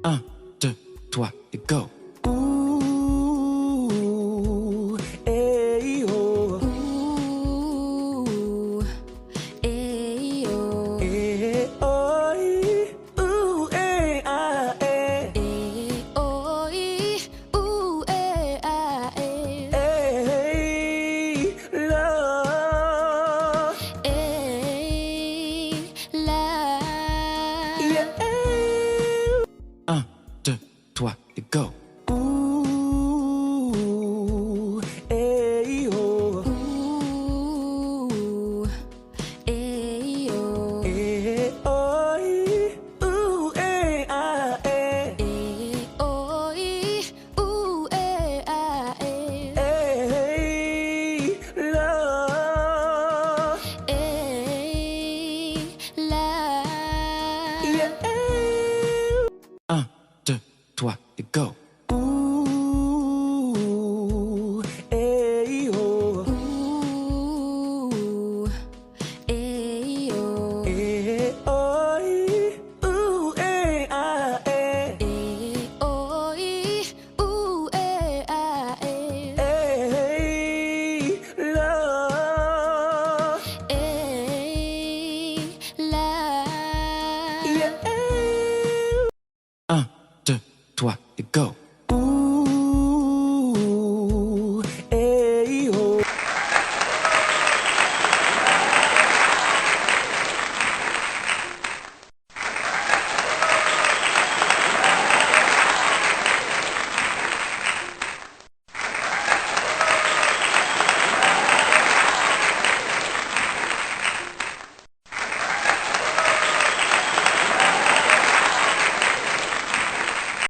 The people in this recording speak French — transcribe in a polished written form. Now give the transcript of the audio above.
Un, deux, trois, et go. Ooh, hey, oh. Ooh, eh, oh. Eh, oh, ooh, eh, ah, eh. Eh, oh, ooh, eh, ah, eh. Hey, love. Eh, la. Yeah. Un, deux, trois, et go. Ooh, hey, oh. Ooh, eh, oh. Eh, oh, ooh, eh, ah, eh. Eh, oh, ooh, eh, ah, eh. Hey, love. Eh, la. Yeah. Un, deux, trois, et go. Ooh, hey, oh. Ooh, eh, oh. Eh, oh, ooh, eh, ah, eh. Eh, oh, ooh, eh, ah, eh. Hey, love. Eh, la. Yeah. Un, deux, trois, et go.